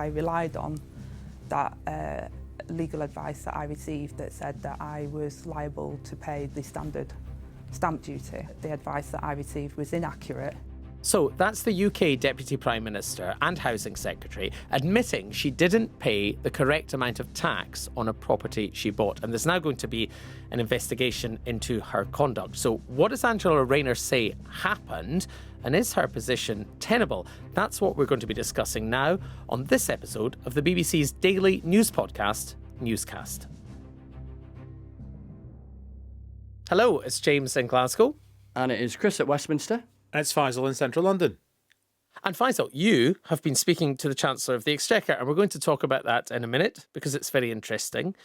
I relied on that legal advice that I received that said that I was liable to pay the standard stamp duty. The advice that I received was inaccurate. So that's the UK Deputy Prime Minister and Housing Secretary admitting she didn't pay the correct amount of tax on a property she bought. And there's now going to be an investigation into her conduct. So what does Angela Rayner say happened? And is her position tenable? That's what we're going to be discussing now on this episode of the BBC's daily news podcast, Newscast. Hello, it's James in Glasgow. And it is Chris at Westminster. It's Faisal in central London. And Faisal, you have been speaking to the Chancellor of the Exchequer, and we're going to talk about that in a minute because it's very interesting.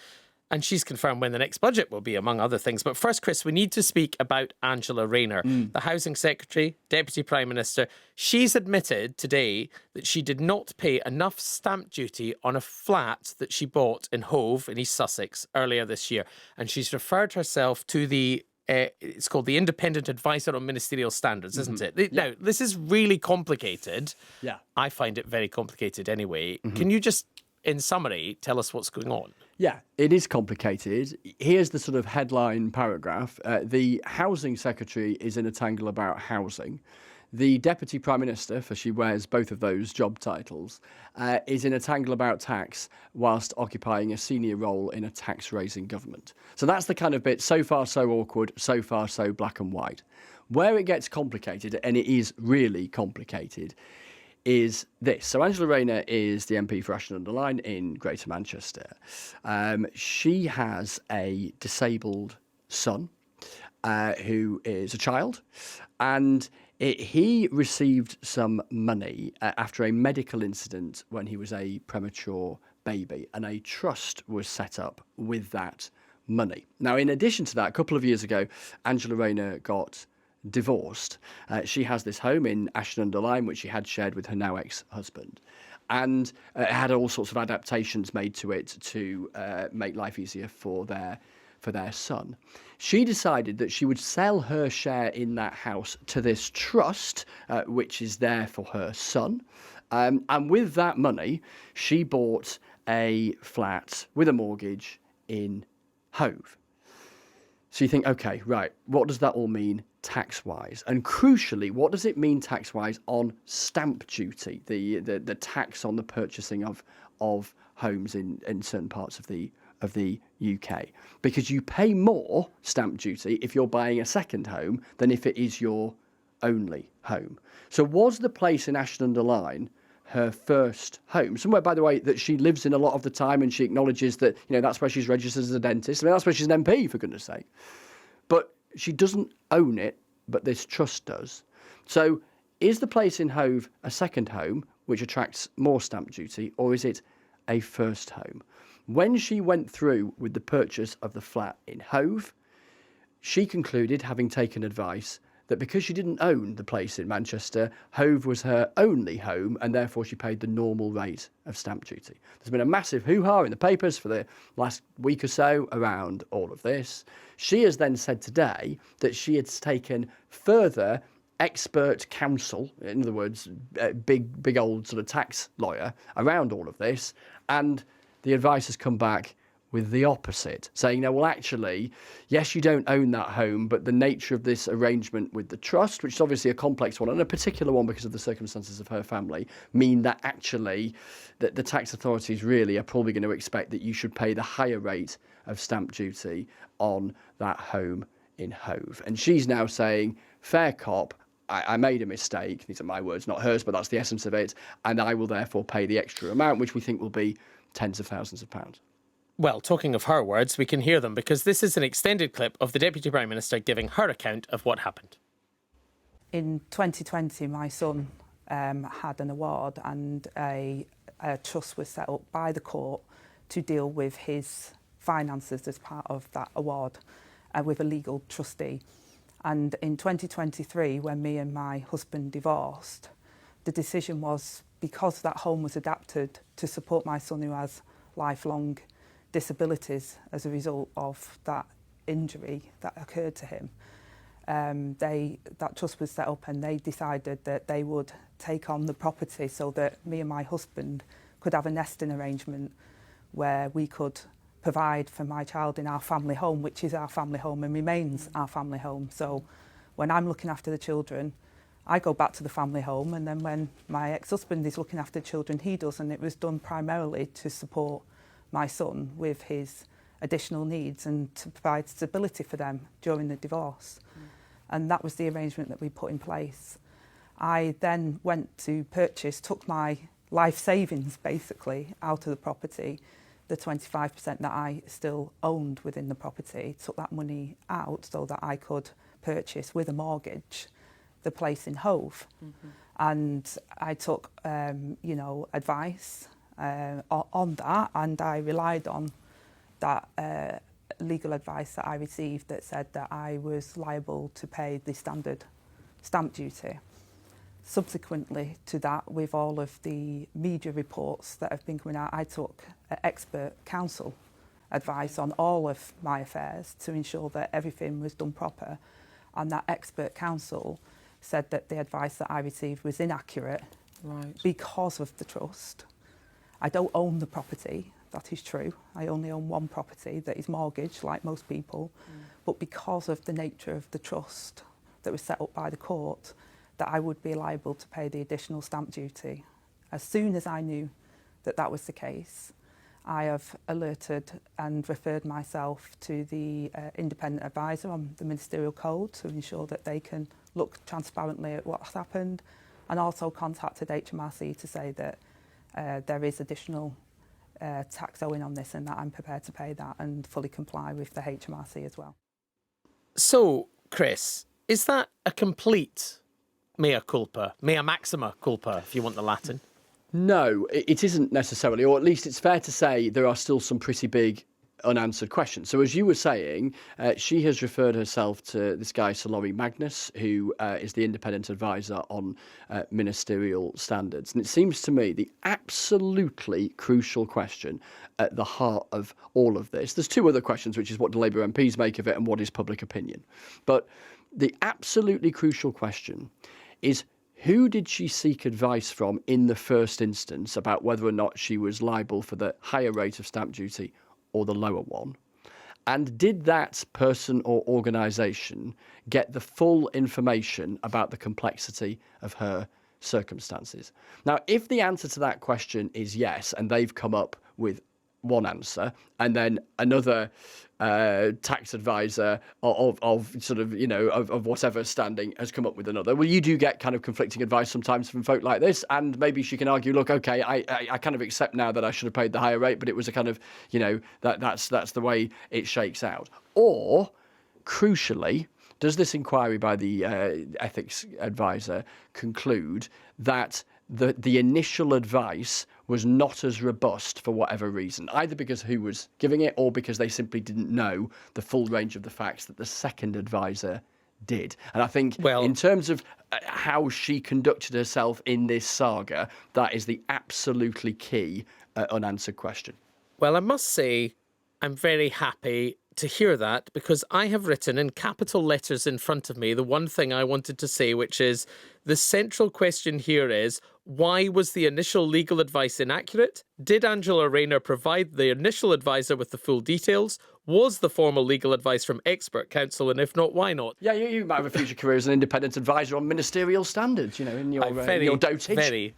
And she's confirmed when the next budget will be, among other things. But first, Chris, we need to speak about Angela Rayner, the Housing Secretary, Deputy Prime Minister. She's admitted today that she did not pay enough stamp duty on a flat that she bought in Hove in East Sussex earlier this year. And she's referred herself to the it's called the Independent Advisor on Ministerial Standards, isn't it? Now, this is really complicated. Yeah. I find it very complicated anyway. Can you just, in summary, tell us what's going on? Yeah, it is complicated. Here's the sort of headline paragraph. The Housing Secretary is in a tangle about housing. The Deputy Prime Minister, for she wears both of those job titles, is in a tangle about tax whilst occupying a senior role in a tax-raising government. So that's the kind of bit so far so awkward, so far so black and white. Where it gets complicated, and it is really complicated, is this. So Angela Rayner is the MP for Ashton-under-Lyne in Greater Manchester. She has a disabled son who is a child, and he received some money after a medical incident when he was a premature baby, and a trust was set up with that money. Now, in addition to that, a couple of years ago, Angela Rayner got divorced. She has this home in Ashton-under-Lyne, which she had shared with her now ex-husband, and had all sorts of adaptations made to it to make life easier for their son. She decided that she would sell her share in that house to this trust, which is there for her son. And with that money, she bought a flat with a mortgage in Hove. So you think, OK, right, what does that all mean tax-wise? And crucially, what does it mean tax-wise on stamp duty, the tax on the purchasing of homes in certain parts of the UK? Because you pay more stamp duty if you're buying a second home than if it is your only home. So was the place in Ashton-under-Lyne her first home? Somewhere, by the way, that she lives in a lot of the time, and she acknowledges that, that's where she's registered as a dentist. I mean, that's where she's an MP, for goodness sake. But she doesn't own it, but this trust does. So is the place in Hove a second home, which attracts more stamp duty, or is it a first home? When she went through with the purchase of the flat in Hove, she concluded, having taken advice, that because she didn't own the place in Manchester, Hove was her only home, and therefore she paid the normal rate of stamp duty. There's been a massive hoo-ha in the papers for the last week or so around all of this. She has then said today that she had taken further expert counsel, in other words, big old sort of tax lawyer, around all of this, and the advice has come back with the opposite, saying, no, well, actually, yes, you don't own that home, but the nature of this arrangement with the trust, which is obviously a complex one, and a particular one because of the circumstances of her family, mean that actually that the tax authorities really are probably going to expect that you should pay the higher rate of stamp duty on that home in Hove. And she's now saying, fair cop, I made a mistake. These are my words, not hers, but that's the essence of it. And I will therefore pay the extra amount, which we think will be tens of thousands of pounds. Well, talking of her words, we can hear them because this is an extended clip of the Deputy Prime Minister giving her account of what happened. In 2020, my son had an award, and a trust was set up by the court to deal with his finances as part of that award with a legal trustee. And in 2023, when me and my husband divorced, the decision was, because that home was adapted to support my son who has lifelong disabilities as a result of that injury that occurred to him, that trust was set up, and they decided that they would take on the property so that me and my husband could have a nesting arrangement where we could provide for my child in our family home, which is our family home and remains our family home. So when I'm looking after the children, I go back to the family home, and then when my ex-husband is looking after children, he does, and it was done primarily to support my son with his additional needs and to provide stability for them during the divorce. And that was the arrangement that we put in place. I then went to purchase, took my life savings basically out of the property, the 25% that I still owned within the property, took that money out so that I could purchase with a mortgage the place in Hove. And I took, advice on that, and I relied on that legal advice that I received that said that I was liable to pay the standard stamp duty. Subsequently to that, with all of the media reports that have been coming out, I took expert counsel advice on all of my affairs to ensure that everything was done proper. And that expert counsel said that the advice that I received was inaccurate because of the trust. I don't own the property, that is true. I only own one property that is mortgaged, like most people. But because of the nature of the trust that was set up by the court, that I would be liable to pay the additional stamp duty. As soon as I knew that that was the case, I have alerted and referred myself to the independent advisor on the ministerial code to ensure that they can look transparently at what's happened, and also contacted HMRC to say that there is additional tax owing on this and that I'm prepared to pay that and fully comply with the HMRC as well. So, Chris, is that a complete mea culpa, mea maxima culpa, if you want the Latin? No, it isn't necessarily, or at least it's fair to say there are still some pretty big unanswered questions. So as you were saying, she has referred herself to this guy, Sir Laurie Magnus, who is the independent advisor on ministerial standards. And it seems to me the absolutely crucial question at the heart of all of this. There's two other questions, which is what do Labour MPs make of it and what is public opinion. But the absolutely crucial question is, who did she seek advice from in the first instance about whether or not she was liable for the higher rate of stamp duty or the lower one? And did that person or organisation get the full information about the complexity of her circumstances? Now, if the answer to that question is yes, and they've come up with one answer, and then another tax advisor of whatever standing has come up with another. Well, you do get kind of conflicting advice sometimes from folk like this, and maybe she can argue, look, okay, I kind of accept now that I should have paid the higher rate, but it was a kind of, that's the way it shakes out. Or, crucially, does this inquiry by the ethics advisor conclude that the initial advice was not as robust for whatever reason, either because who was giving it or because they simply didn't know the full range of the facts that the second advisor did? And I think in terms of how she conducted herself in this saga, that is the absolutely key unanswered question. Well, I must say I'm very happy to hear that, because I have written in capital letters in front of me the one thing I wanted to say, which is the central question here is, why was the initial legal advice inaccurate? Did Angela Rayner provide the initial advisor with the full details? Was the formal legal advice from expert counsel? And if not, why not? Yeah, you might have a future career as an independent advisor on ministerial standards, in your dotage.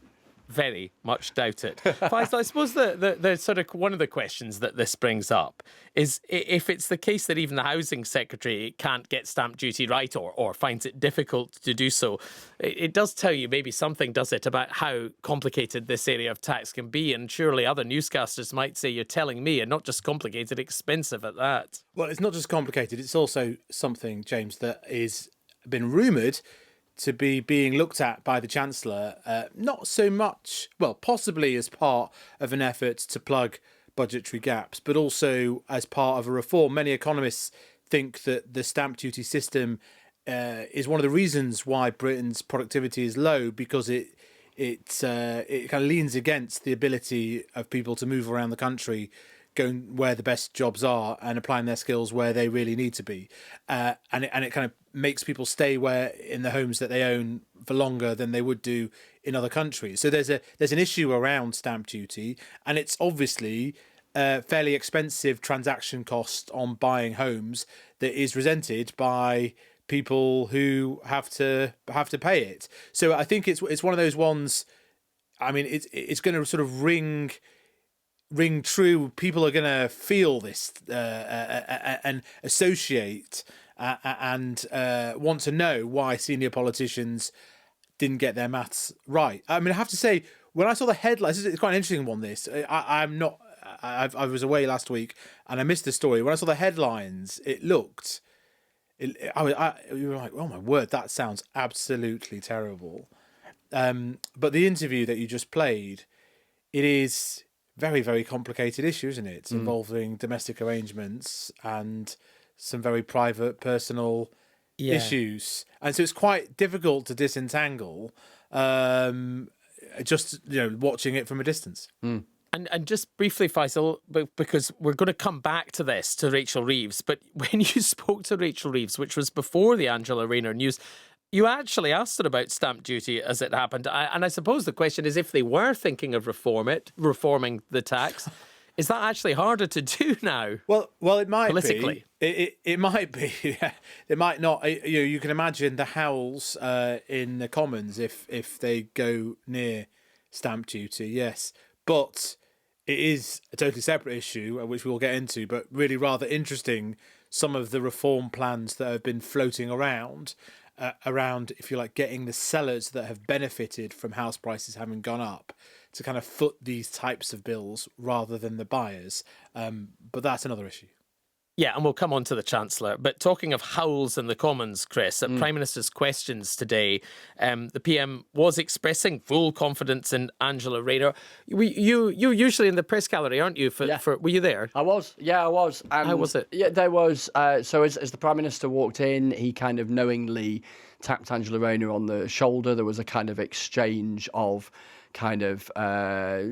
Very much doubt it. Faisal, I suppose the sort of one of the questions that this brings up is, if it's the case that even the housing secretary can't get stamp duty right or finds it difficult to do so, it does tell you maybe something, does it, about how complicated this area of tax can be. And surely other newscasters might say you're telling me, and not just complicated, expensive at that. Well, it's not just complicated. It's also something, James, that is been rumoured to be being looked at by the Chancellor, not so much, well, possibly as part of an effort to plug budgetary gaps, but also as part of a reform. Many economists think that the stamp duty system is one of the reasons why Britain's productivity is low, because it kind of leans against the ability of people to move around the country going where the best jobs are and applying their skills where they really need to be. And it kind of makes people stay in the homes that they own for longer than they would do in other countries. So there's an issue around stamp duty, and it's obviously fairly expensive transaction cost on buying homes that is resented by people who have to pay it. So I think it's one of those ones. I mean, it's going to sort of ring true. People are going to feel this and associate and want to know why senior politicians didn't get their maths right. I mean, I have to say, when I saw the headlines, it's quite an interesting one. This I was away last week and I missed the story. When I saw the headlines, you were like, oh my word, that sounds absolutely terrible. But the interview that you just played, it is very, very complicated issue, isn't it? Involving domestic arrangements and some very private, personal issues. And so it's quite difficult to disentangle just, watching it from a distance. And just briefly, Faisal, because we're going to come back to this, to Rachel Reeves, but when you spoke to Rachel Reeves, which was before the Angela Rayner news, you actually asked her about stamp duty as it happened. And I suppose the question is, if they were thinking of reforming the tax, is that actually harder to do now? Well, it might politically be. It might be. Yeah. It might not. You can imagine the howls in the Commons if they go near stamp duty. Yes, but it is a totally separate issue, which we'll get into. But really, rather interesting. Some of the reform plans that have been floating around, if you like, getting the sellers that have benefited from house prices having gone up to kind of foot these types of bills rather than the buyers. But that's another issue. Yeah, and we'll come on to the Chancellor. But talking of howls in the Commons, Chris, at Prime Minister's questions today, the PM was expressing full confidence in Angela Rayner. You're usually in the press gallery, aren't you? Were you there? I was. Yeah, I was. How was it? Yeah, there was. So as the Prime Minister walked in, he kind of knowingly tapped Angela Rayner on the shoulder. There was a kind of exchange of kind of a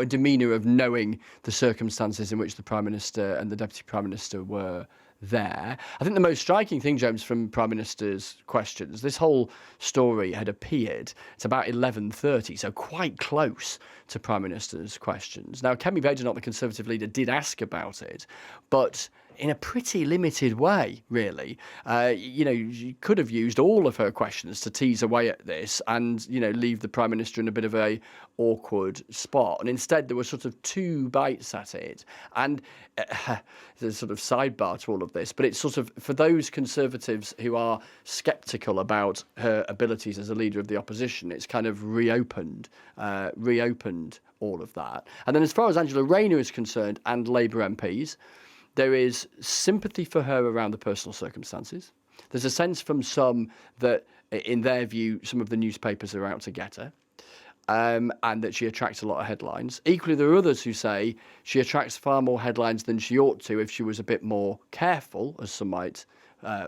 demeanour of knowing the circumstances in which the Prime Minister and the Deputy Prime Minister were there. I think the most striking thing, James, from Prime Minister's questions, this whole story had appeared at about 11:30, so quite close to Prime Minister's questions. Now, Kemi Badenoch, the Conservative leader, did ask about it, but in a pretty limited way, really. She could have used all of her questions to tease away at this and, leave the Prime Minister in a bit of a awkward spot. And instead, there were sort of two bites at it. And there's a sort of sidebar to all of this, but it's sort of, for those Conservatives who are sceptical about her abilities as a leader of the opposition, it's kind of reopened all of that. And then as far as Angela Rayner is concerned and Labour MPs, there is sympathy for her around the personal circumstances. There's a sense from some that, in their view, some of the newspapers are out to get her, and that she attracts a lot of headlines. Equally, there are others who say she attracts far more headlines than she ought to if she was a bit more careful, as some might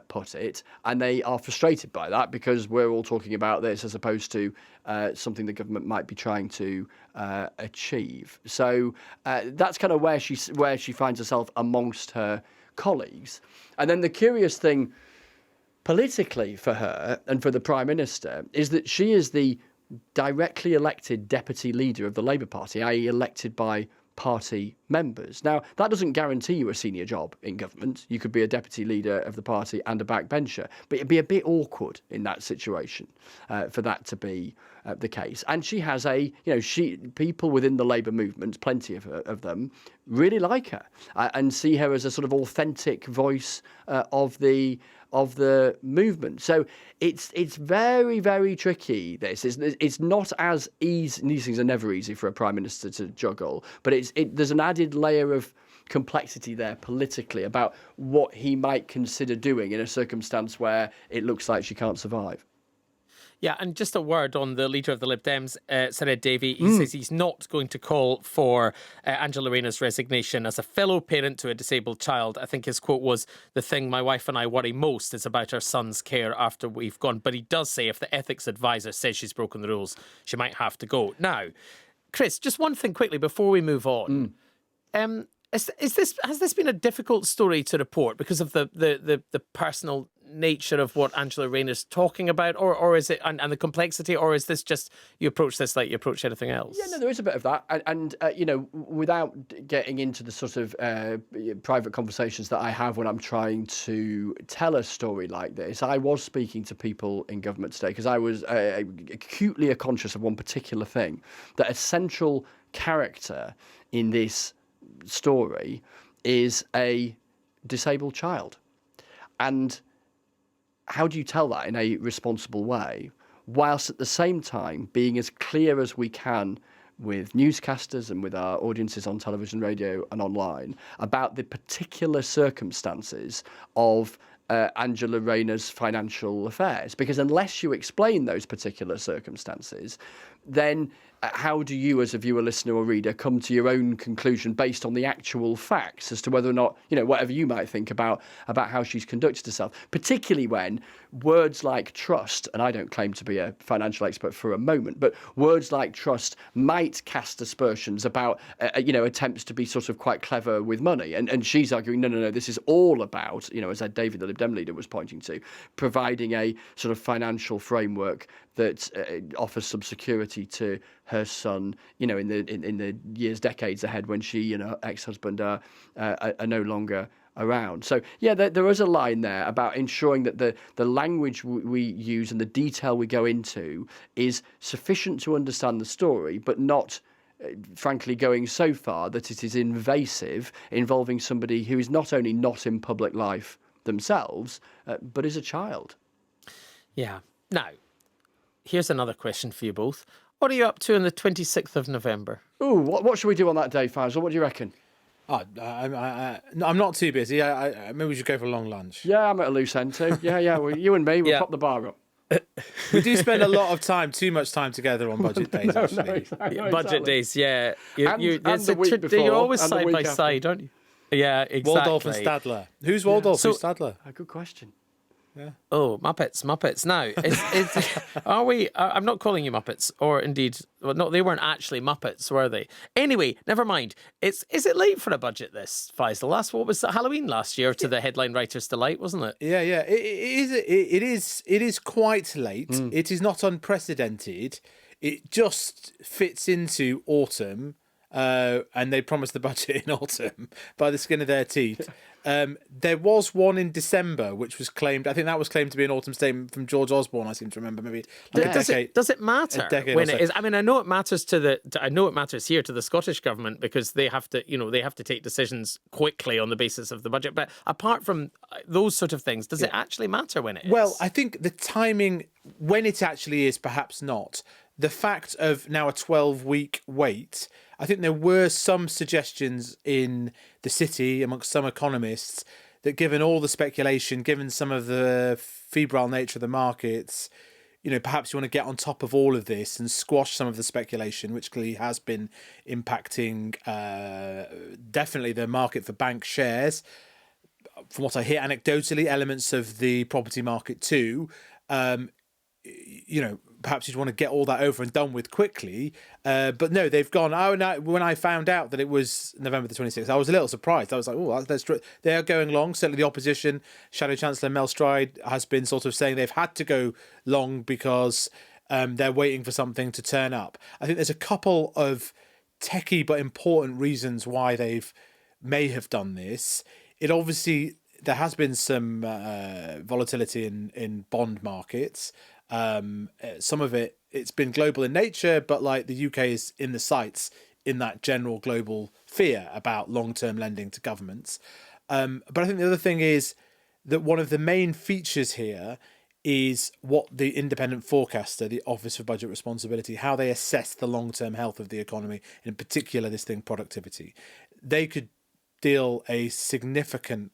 put it, and they are frustrated by that because we're all talking about this as opposed to something the government might be trying to achieve. So that's kind of where she finds herself amongst her colleagues. And then the curious thing politically for her and for the Prime Minister is that she is the directly elected deputy leader of the Labour Party, i.e. elected by party members. Now, that doesn't guarantee you a senior job in government. You could be a deputy leader of the party and a backbencher, but it'd be a bit awkward in that situation for that to be the case. And she has people within the Labour movement, plenty of them, really like her and see her as a sort of authentic voice of the movement. So it's very, very tricky. It's not as easy. These things are never easy for a Prime Minister to juggle, but there's an added layer of complexity there politically about what he might consider doing in a circumstance where it looks like she can't survive. Yeah, and just a word on the leader of the Lib Dems, Sir Ed Davey. He says he's not going to call for Angela Rayner's resignation as a fellow parent to a disabled child. I think his quote was, "The thing my wife and I worry most is about our son's care after we've gone." But he does say if the ethics advisor says she's broken the rules, she might have to go. Now, Chris, just one thing quickly before we move on. Has this been a difficult story to report because of the personal nature of what Angela Rayner's talking about, or is it and the complexity, or is this just you approach this like you approach anything else? Yeah, no, there is a bit of that, and without getting into the sort of private conversations that I have when I'm trying to tell a story like this, I was speaking to people in government today because I was acutely conscious of one particular thing, that a central character in this story is a disabled child, and how do you tell that in a responsible way, whilst at the same time being as clear as we can with newscasters and with our audiences on television, radio and online about the particular circumstances of Angela Rayner's financial affairs? Because unless you explain those particular circumstances, then how do you, as a viewer, listener or reader, come to your own conclusion based on the actual facts as to whether or not, whatever you might think about how she's conducted herself, particularly when words like trust, and I don't claim to be a financial expert for a moment, but words like trust might cast aspersions about, attempts to be sort of quite clever with money. And she's arguing, no, this is all about, as Ed Davey, the Lib Dem leader, was pointing to, providing a sort of financial framework that offers some security to her son, in the years, decades ahead when she and her ex-husband are no longer around. So, yeah, there is a line there about ensuring that the language we use and the detail we go into is sufficient to understand the story, but not, frankly, going so far that it is invasive, involving somebody who is not only not in public life themselves, but is a child. Yeah. Now, here's another question for you both. What are you up to on the 26th of November? Ooh, what should we do on that day, Faisal? What do you reckon? I'm not too busy. Maybe we should go for a long lunch. Yeah, I'm at a loose end too. Yeah. Well, you and me, we'll pop the bar up. We do spend a lot of time, too much time together on budget days, actually. Budget days, yeah. And the week before, you're always and the side week by after. side, aren't you? Yeah, exactly. Waldorf and Stadler. Who's Waldorf? So- Who's Stadler? A good question. Yeah. Oh, Muppets. Now, are we? I'm not calling you Muppets, or indeed, well, no, they weren't actually Muppets, were they? Anyway, never mind. Is it late for a budget? This Faisal. What was Halloween last year, to the headline writer's delight, wasn't it? Yeah. It is quite late. It is not unprecedented. It just fits into autumn, and they promised the budget in autumn by the skin of their teeth. There was one in December, which was claimed. I think that was claimed to be an autumn statement from George Osborne. I seem to remember, maybe like a decade. Does it matter when it is? I mean, I know it matters I know it matters here to the Scottish government because they have to take decisions quickly on the basis of the budget. But apart from those sort of things, does it actually matter when it is? Well, I think the timing, when it actually is, perhaps not. The fact of now a 12-week wait, I think there were some suggestions in the city amongst some economists that, given all the speculation, given some of the febrile nature of the markets, perhaps you want to get on top of all of this and squash some of the speculation, which clearly has been impacting definitely the market for bank shares. From what I hear anecdotally, elements of the property market too. Perhaps you'd want to get all that over and done with quickly. But no, they've gone. When I found out that it was November the 26th, I was a little surprised. I was like, they are going long. Certainly the opposition, Shadow Chancellor Mel Stride, has been sort of saying they've had to go long because they're waiting for something to turn up. I think there's a couple of techie but important reasons why may have done this. It obviously, there has been some volatility in bond markets. Some of it's been global in nature, but like the UK is in the sights in that general global fear about long-term lending to governments. But I think the other thing is that one of the main features here is what the independent forecaster, the Office for Budget Responsibility, how they assess the long-term health of the economy, in particular this thing, productivity. They could deal a significant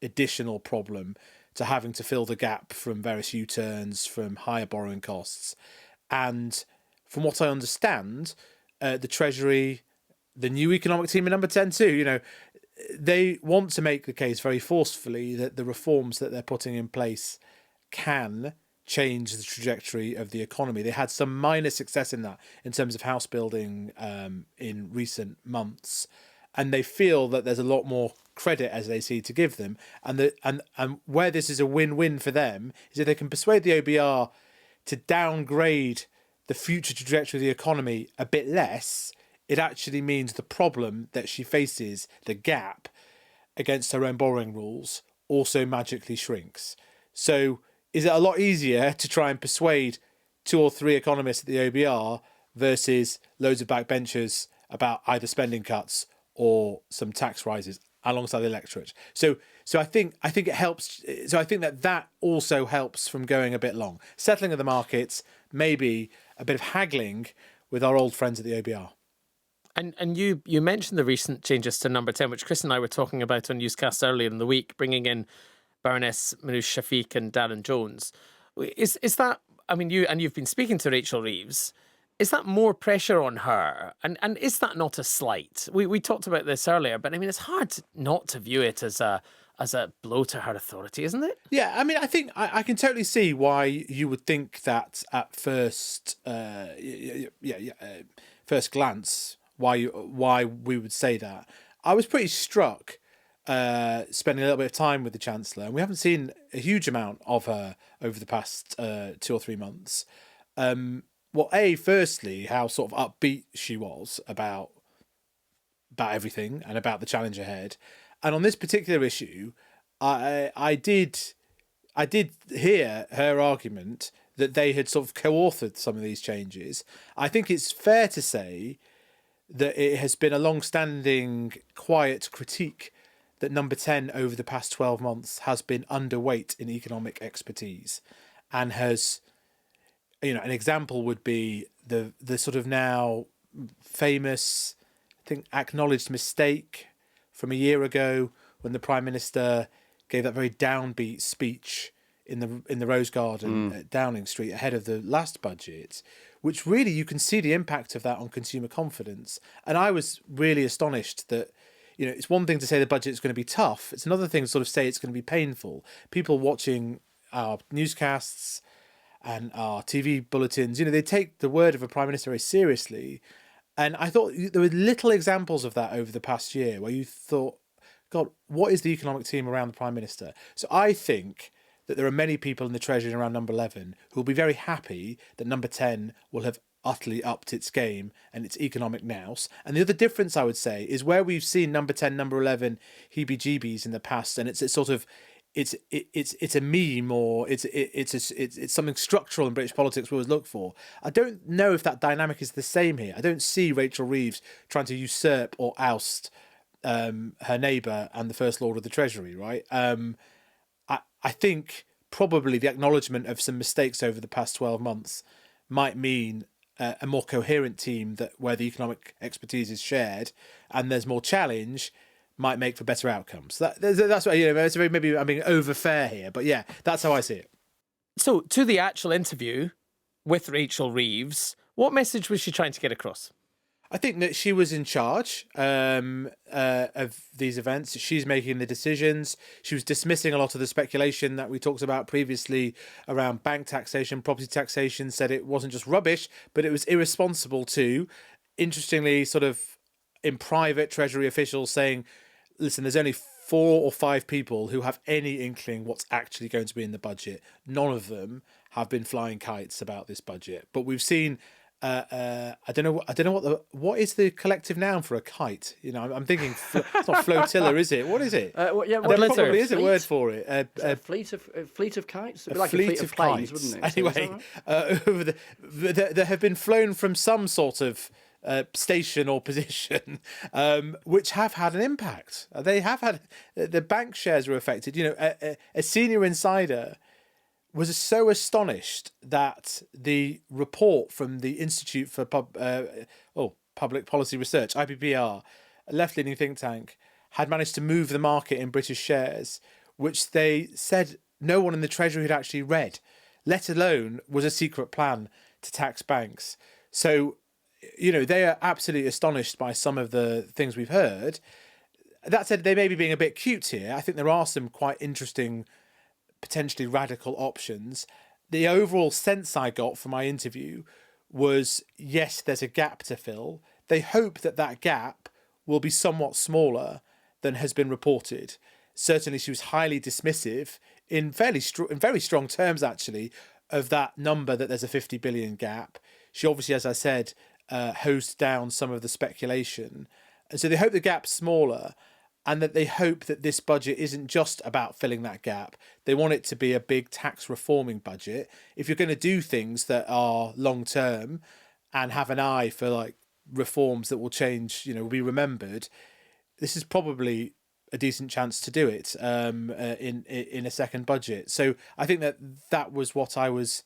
additional problem to having to fill the gap from various U-turns, from higher borrowing costs. And from what I understand, the Treasury, the new economic team at Number 10 too, they want to make the case very forcefully that the reforms that they're putting in place can change the trajectory of the economy. They had some minor success in that in terms of house building in recent months. and they feel that there's a lot more credit, as they see, to give them. And where this is a win-win for them is if they can persuade the OBR to downgrade the future trajectory of the economy a bit less, it actually means the problem that she faces, the gap against her own borrowing rules, also magically shrinks. So is it a lot easier to try and persuade 2 or 3 economists at the OBR versus loads of backbenchers about either spending cuts or some tax rises alongside the electorate? So I think it helps. So I think that also helps from going a bit long. Settling of the markets, maybe a bit of haggling with our old friends at the OBR. And you mentioned the recent changes to number 10, which Chris and I were talking about on Newscast earlier in the week, bringing in Baroness Manoush Shafiq and Darren Jones. Is that, I mean, you've been speaking to Rachel Reeves. Is that more pressure on her? And is that not a slight? We talked about this earlier, but I mean, it's hard not to view it as a blow to her authority, isn't it? Yeah, I mean, I think I can totally see why you would think that at first, first glance, why we would say that. I was pretty struck spending a little bit of time with the Chancellor, and we haven't seen a huge amount of her over the past 2 or 3 months. Well, firstly, how sort of upbeat she was about everything and about the challenge ahead. And on this particular issue, I did hear her argument that they had sort of co-authored some of these changes. I think it's fair to say that it has been a long-standing quiet critique that number 10 over the past 12 months has been underweight in economic expertise, and has, an example would be the sort of now famous, I think, acknowledged mistake from a year ago when the Prime Minister gave that very downbeat speech in the Rose Garden at Downing Street ahead of the last budget, which really you can see the impact of that on consumer confidence. And I was really astonished that, it's one thing to say the budget is going to be tough. It's another thing to sort of say it's going to be painful. People watching our newscasts and our TV bulletins, they take the word of a Prime Minister very seriously. And I thought there were little examples of that over the past year where you thought, God, what is the economic team around the Prime Minister? So I think that there are many people in the Treasury around number 11 who will be very happy that number 10 will have utterly upped its game and its economic nous. And the other difference, I would say, is where we've seen number 10, number 11 heebie-jeebies in the past, and it's a meme, or it's something structural in British politics we always look for. I don't know if that dynamic is the same here. I don't see Rachel Reeves trying to usurp or oust her neighbour and the First Lord of the Treasury, right? I think probably the acknowledgement of some mistakes over the past 12 months might mean a more coherent team where the economic expertise is shared and there's more challenge might make for better outcomes. That's what, it's very, maybe I'm being over fair here, but yeah, that's how I see it. So to the actual interview with Rachel Reeves, what message was she trying to get across? I think that she was in charge of these events. She's making the decisions. She was dismissing a lot of the speculation that we talked about previously around bank taxation, property taxation, said it wasn't just rubbish, but it was irresponsible too. Interestingly, sort of in private, Treasury officials saying, listen, there's only 4 or 5 people who have any inkling what's actually going to be in the budget. None of them have been flying kites about this budget. But we've seen... I don't know what is the collective noun for a kite. I'm thinking it's not flotilla, is it? What is it? There probably is a word for it. A fleet of kites. It'd be a like fleet of planes, kites, wouldn't it? Anyway, they have been flown from some sort of station or position, which have had an impact. They have had the bank shares were affected. A senior insider was so astonished that the report from the Institute for Public Policy Research, IPPR, a left-leaning think tank, had managed to move the market in British shares, which they said no one in the Treasury had actually read, let alone was a secret plan to tax banks. So, they are absolutely astonished by some of the things we've heard. That said, they may be being a bit cute here. I think there are some quite interesting, potentially radical options. The overall sense I got from my interview was, yes, there's a gap to fill. They hope that gap will be somewhat smaller than has been reported. Certainly, she was highly dismissive in very strong terms, actually, of that number that there's a 50 billion gap. She obviously, as I said, hosed down some of the speculation. And so they hope the gap's smaller, and that they hope that this budget isn't just about filling that gap. They want it to be a big tax reforming budget. If you're going to do things that are long term and have an eye for like reforms that will change, will be remembered, this is probably a decent chance to do it in a second budget. So I think that was what I was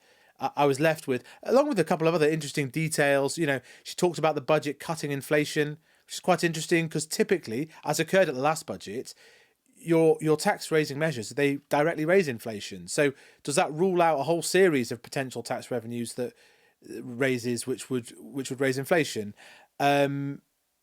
left with, along with a couple of other interesting details. She talked about the budget cutting inflation, which is quite interesting because typically, as occurred at the last budget, your tax raising measures, they directly raise inflation. So does that rule out a whole series of potential tax revenues that raises which would raise inflation?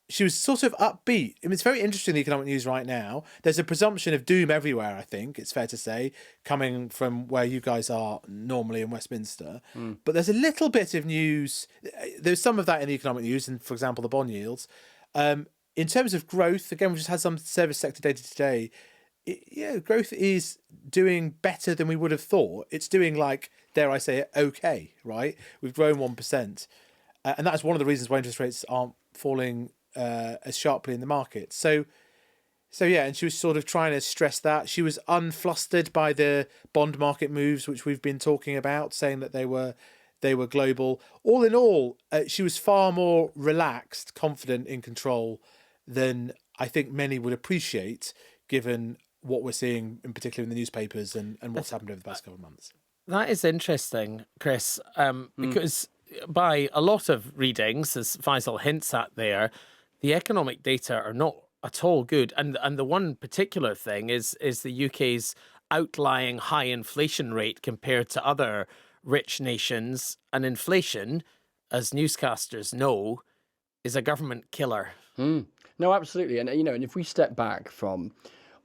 She was sort of upbeat. I mean, it's very interesting, the economic news right now. There's a presumption of doom everywhere, I think, it's fair to say, coming from where you guys are normally in Westminster. But there's a little bit of news. There's some of that in the economic news, and for example, the bond yields. In terms of growth, again, we just had some service sector data today. Growth is doing better than we would have thought. It's doing, like, dare I say it, okay, right? We've grown 1%. And that's one of the reasons why interest rates aren't falling as sharply in the market. So yeah, and she was sort of trying to stress that. She was unflustered by the bond market moves, which we've been talking about, saying that they were global. All in all, she was far more relaxed, confident, in control than I think many would appreciate, given what we're seeing, in particular in the newspapers and what's happened over the past couple of months. That is interesting, Chris, because by a lot of readings, as Faisal hints at there, the economic data are not at all good. And the one particular thing is the UK's outlying high inflation rate compared to other rich nations. And inflation, as newscasters know, is a government killer. No, absolutely. And, and if we step back from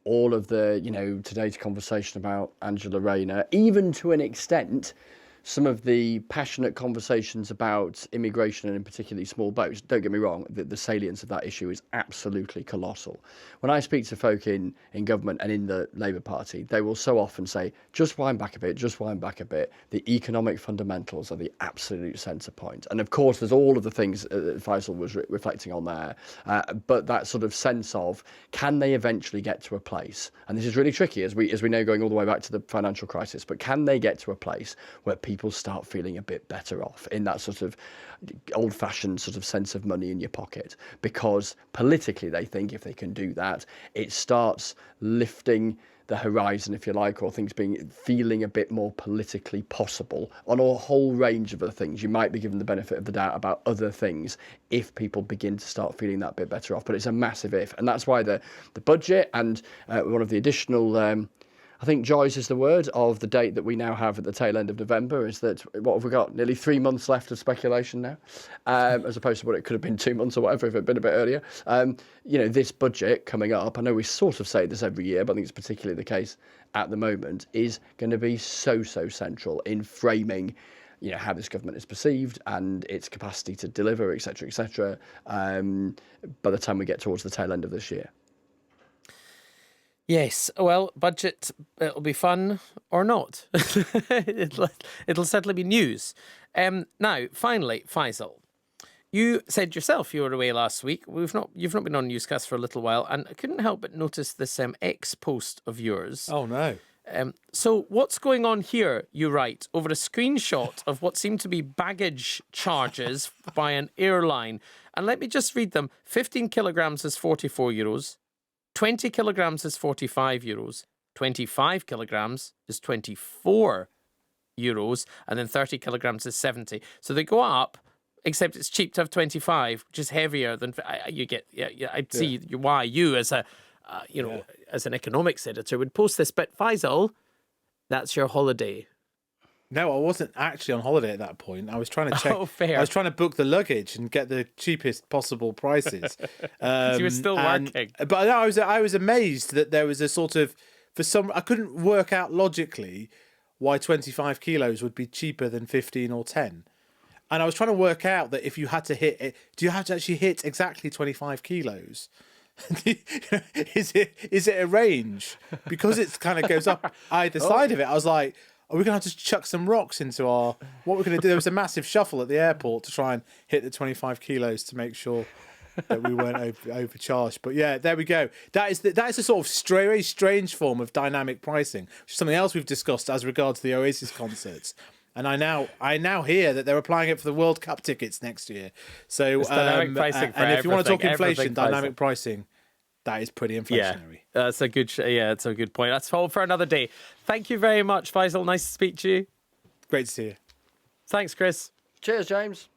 all of the, today's conversation about Angela Rayner, even to an extent, some of the passionate conversations about immigration and in particularly small boats, don't get me wrong, the salience of that issue is absolutely colossal. When I speak to folk in government and in the Labour Party, they will so often say, just wind back a bit, just wind back a bit. The economic fundamentals are the absolute centre point. And of course, there's all of the things that Faisal was reflecting on there, but that sort of sense of, can they eventually get to a place, and this is really tricky as we know going all the way back to the financial crisis, but can they get to a place where people start feeling a bit better off in that sort of old-fashioned sort of sense of money in your pocket? Because politically they think if they can do that, it starts lifting the horizon, if you like, or things feeling a bit more politically possible on a whole range of other things. You might be given the benefit of the doubt about other things if people begin to start feeling that bit better off, but it's a massive if, and that's why the budget and one of the additional I think joys is the word of the date that we now have at the tail end of November, is that, what have we got, nearly 3 months left of speculation now, as opposed to what it could have been 2 months or whatever if it had been a bit earlier. This budget coming up, I know we sort of say this every year, but I think it's particularly the case at the moment, is going to be so central in framing how this government is perceived and its capacity to deliver, etc., by the time we get towards the tail end of this year. Yes, well, budget, it'll be fun or not. It'll certainly be news. Now, finally, Faisal, you said yourself you were away last week. You've not been on Newscast for a little while, and I couldn't help but notice this X post of yours. Oh, no. So what's going on here, you write, over a screenshot of what seem to be baggage charges by an airline. And let me just read them. 15 kilograms is €44. 20 kilograms is €45, 25 kilograms is €24, and then 30 kilograms is 70. So they go up, except it's cheap to have 25, which is heavier than you get. Yeah, I'd see why you, as a, as an economics editor, would post this. But Faisal, that's your holiday. No, I wasn't actually on holiday at that point. I was trying to check. Oh, fair. I was trying to book the luggage and get the cheapest possible prices. So you were still working. But I was amazed that there was a sort of, I couldn't work out logically why 25 kilos would be cheaper than 15 or 10. And I was trying to work out that if you had to hit it, do you have to actually hit exactly 25 kilos? Is it a range? Because it kind of goes up either side of it. I was like, are we going to have to chuck some rocks into what we're going to do? There was a massive shuffle at the airport to try and hit the 25 kilos to make sure that we weren't overcharged. But yeah, there we go. That is a sort of very strange form of dynamic pricing, which is something else we've discussed as regards the Oasis concerts. And I now hear that they're applying it for the World Cup tickets next year. So dynamic pricing for and if you want to talk inflation, everything dynamic pricing, that is pretty inflationary. Yeah, that's a good. That's a good point. That's all for another day. Thank you very much, Faisal. Nice to speak to you. Great to see you. Thanks, Chris. Cheers, James.